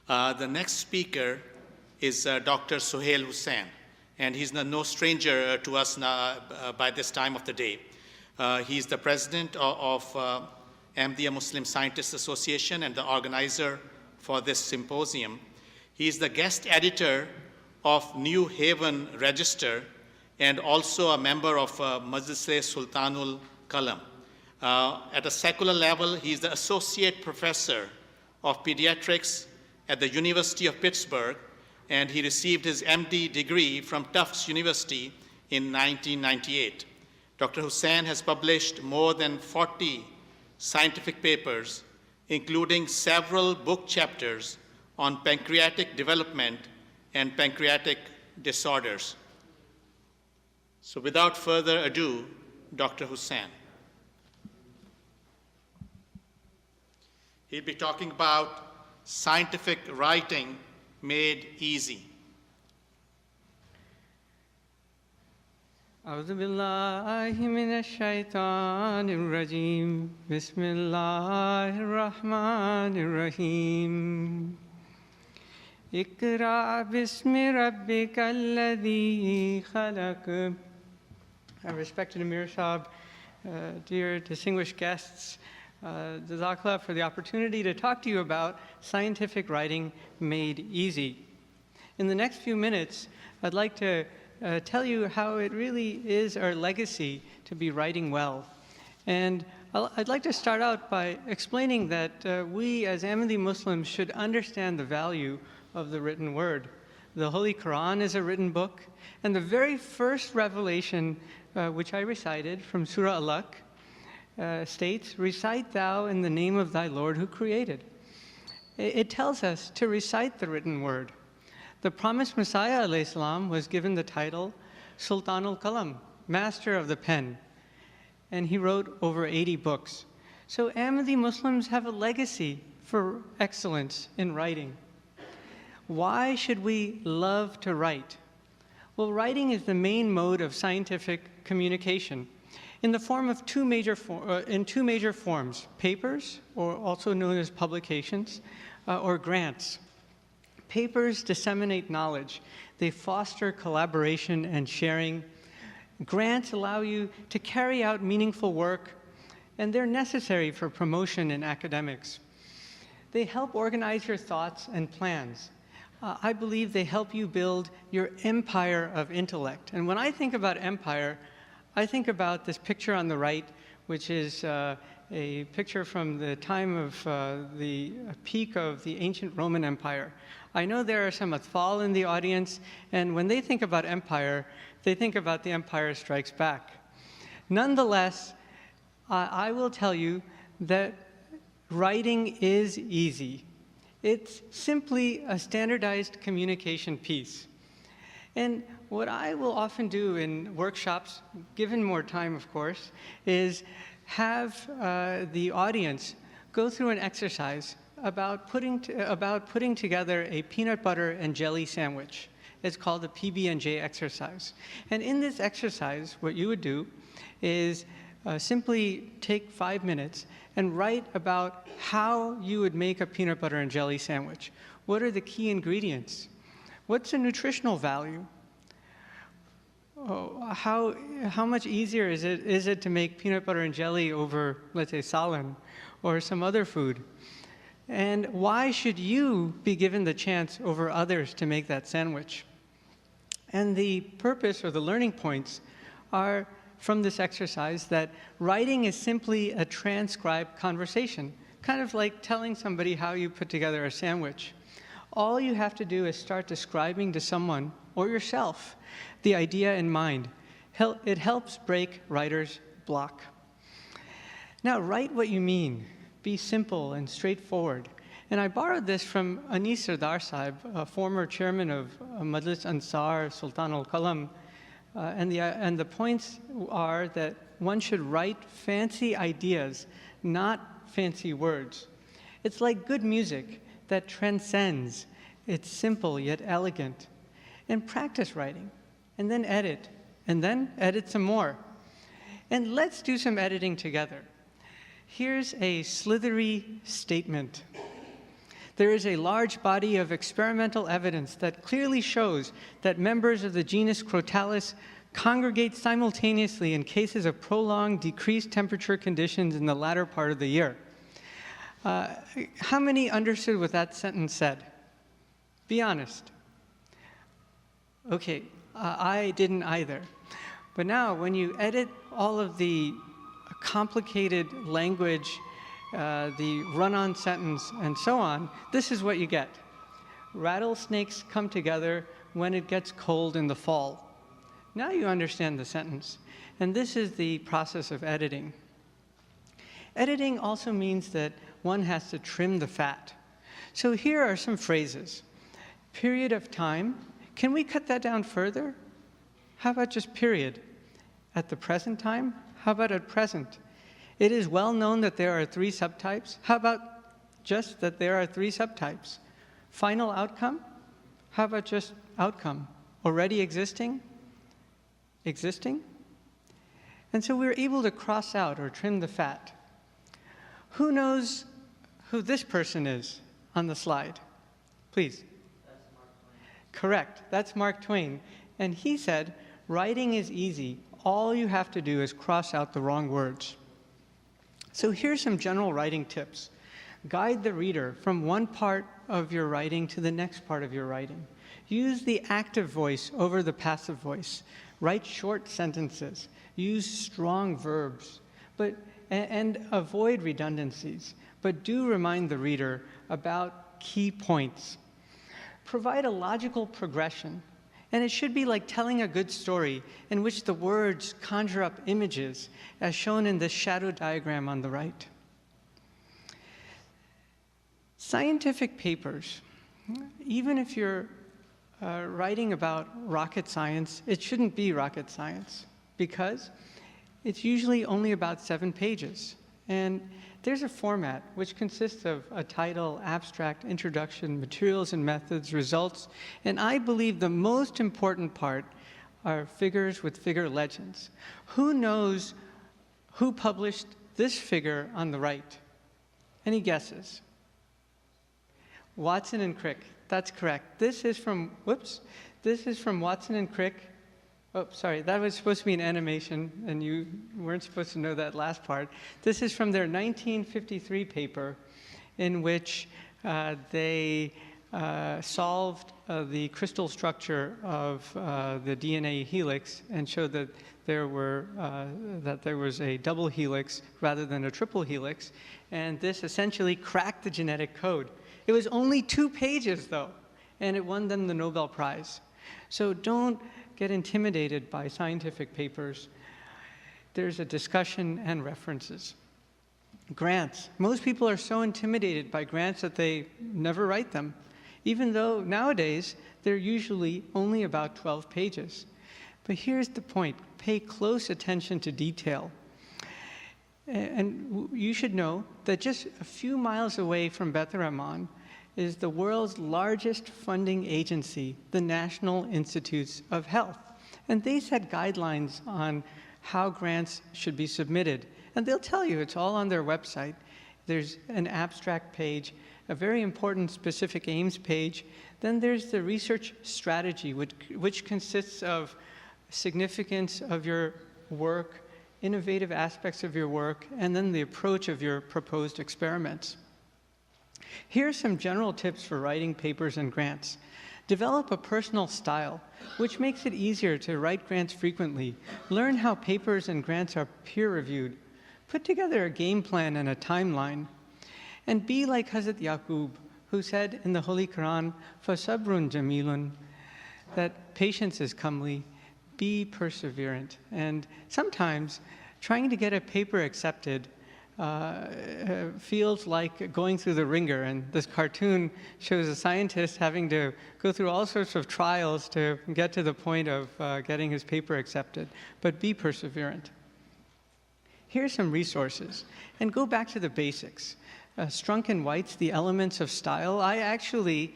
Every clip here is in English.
The next speaker is Dr. Sohail Husain, and he's no stranger to us by this time of the day. He's the president of Ahmadiyya Muslim Scientists Association and the organizer for this symposium. He's the guest editor of New Haven Register and also a member of Majlis-e Sultanul Qalam. At a secular level, he's the associate professor of pediatrics at the University of Pittsburgh, and he received his MD degree from Tufts University in 1998. Dr. Husain has published more than 40 scientific papers, including several book chapters on pancreatic development and pancreatic disorders. So without further ado, Dr. Husain. He'll be talking about scientific writing made easy. أعوذ بالله من الشيطان الرجيم بسم الله الرحمن الرحيم اقرأ باسم ربك الذي خلق. Respected Amir Shab, dear distinguished guests, Jazakallah for the opportunity to talk to you about scientific writing made easy. In the next few minutes, I'd like to tell you how it really is our legacy to be writing well. And I'd like to start out by explaining that we as Ahmadi Muslims should understand the value of the written word. The Holy Quran is a written book, and the very first revelation which I recited from Surah Al-Alaq states, "Recite thou in the name of thy Lord who created." It tells us to recite the written word. The promised Messiah ﷺ was given the title Sultanul Qalam, master of the pen, and he wrote over 80 books. So Ahmadi Muslims have a legacy for excellence in writing. Why should we love to write? Well, writing is the main mode of scientific communication in the form of two major forms: papers, or also known as publications, or grants. Papers disseminate knowledge. They foster collaboration and sharing. Grants allow you to carry out meaningful work, and they're necessary for promotion in academics. They help organize your thoughts and plans. I believe they help you build your empire of intellect. And when I think about empire, I think about this picture on the right, which is a picture from the time of the peak of the ancient Roman Empire. I know there are some Athfal in the audience, and when they think about empire, they think about The Empire Strikes Back. Nonetheless, I will tell you that writing is easy. It's simply a standardized communication piece. And what I will often do in workshops, given more time, of course, is have the audience go through an exercise about putting together a peanut butter and jelly sandwich. It's called the PB&J exercise. And in this exercise, what you would do is simply take 5 minutes and write about how you would make a peanut butter and jelly sandwich. What are the key ingredients? What's the nutritional value? How much easier is it to make peanut butter and jelly over, let's say, salan or some other food? And why should you be given the chance over others to make that sandwich? And the purpose or the learning points are from this exercise that writing is simply a transcribed conversation, kind of like telling somebody how you put together a sandwich. All you have to do is start describing to someone or yourself the idea in mind. It helps break writer's block. Now, write what you mean. Be simple and straightforward. And I borrowed this from Anis Sardar Sahib, a former chairman of Majlis Ansar Sultanul Qalam. And the points are that one should write fancy ideas, not fancy words. It's like good music that transcends. It's simple yet elegant. And practice writing, and then edit some more. And let's do some editing together. Here's a slithery statement. There is a large body of experimental evidence that clearly shows that members of the genus Crotalus congregate simultaneously in cases of prolonged decreased temperature conditions in the latter part of the year. How many understood what that sentence said? Be honest. Okay, I didn't either. But now, when you edit all of the complicated language, the run-on sentence, and so on, this is what you get. Rattlesnakes come together when it gets cold in the fall. Now you understand the sentence. And this is the process of editing. Editing also means that one has to trim the fat. So here are some phrases. Period of time. Can we cut that down further? How about just period? At the present time? How about at present? It is well known that there are 3 subtypes. How about just that there are 3 subtypes? Final outcome? How about just outcome? Already existing? Existing? And so we're able to cross out or trim the fat. Who knows who this person is on the slide? Please. That's Mark Twain. Correct. That's Mark Twain. And he said, writing is easy. All you have to do is cross out the wrong words. So here's some general writing tips. Guide the reader from one part of your writing to the next part of your writing. Use the active voice over the passive voice. Write short sentences. Use strong verbs, and avoid redundancies. But do remind the reader about key points. Provide a logical progression. And it should be like telling a good story in which the words conjure up images, as shown in this shadow diagram on the right. Scientific papers, even if you're writing about rocket science, it shouldn't be rocket science because it's usually only about 7 pages. And there's a format which consists of a title, abstract, introduction, materials and methods, results, and I believe the most important part are figures with figure legends. Who knows who published this figure on the right? Any guesses? Watson and Crick. That's correct. This is from Watson and Crick. Oh, sorry, that was supposed to be an animation, and you weren't supposed to know that last part. This is from their 1953 paper, in which they solved the crystal structure of the DNA helix and showed that there was a double helix rather than a triple helix, and this essentially cracked the genetic code. It was only 2 pages, though, and it won them the Nobel Prize. So don't get intimidated by scientific papers. There's a discussion and references. Grants. Most people are so intimidated by grants that they never write them, even though nowadays they're usually only about 12 pages. But here's the point. Pay close attention to detail. And you should know that just a few miles away from Bait-ur-Rehman is the world's largest funding agency, the National Institutes of Health. And they set guidelines on how grants should be submitted. And they'll tell you, it's all on their website. There's an abstract page, a very important specific aims page. Then there's the research strategy, which consists of significance of your work, innovative aspects of your work, and then the approach of your proposed experiments. Here are some general tips for writing papers and grants. Develop a personal style, which makes it easier to write grants frequently. Learn how papers and grants are peer-reviewed. Put together a game plan and a timeline. And be like Hazrat Yaqub, who said in the Holy Quran, فَصَبْرٌ جَمِيلٌ, that patience is comely. Be perseverant. And sometimes trying to get a paper accepted feels like going through the ringer, and this cartoon shows a scientist having to go through all sorts of trials to get to the point of getting his paper accepted. But be perseverant. Here's some resources, and go back to the basics. Strunk and White's The Elements of Style. I actually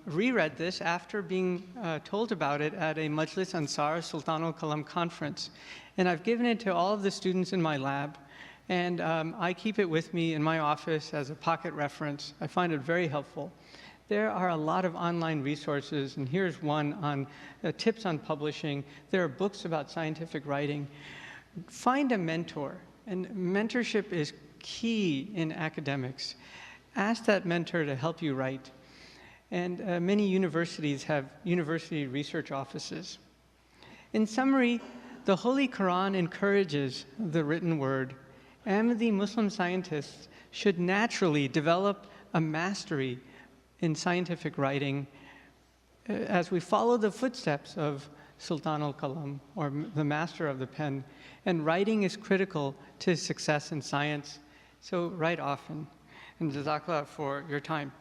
reread this after being told about it at a Majlis Ansar Sultan al Kalam conference, and I've given it to all of the students in my lab. And I keep it with me in my office as a pocket reference. I find it very helpful. There are a lot of online resources, and here's one on tips on publishing. There are books about scientific writing. Find a mentor, and mentorship is key in academics. Ask that mentor to help you write. And many universities have university research offices. In summary, the Holy Quran encourages the written word, and the Muslim scientists should naturally develop a mastery in scientific writing as we follow the footsteps of Sultan al-Qalam, or the master of the pen. And writing is critical to success in science, so write often. And Jazakallah for your time.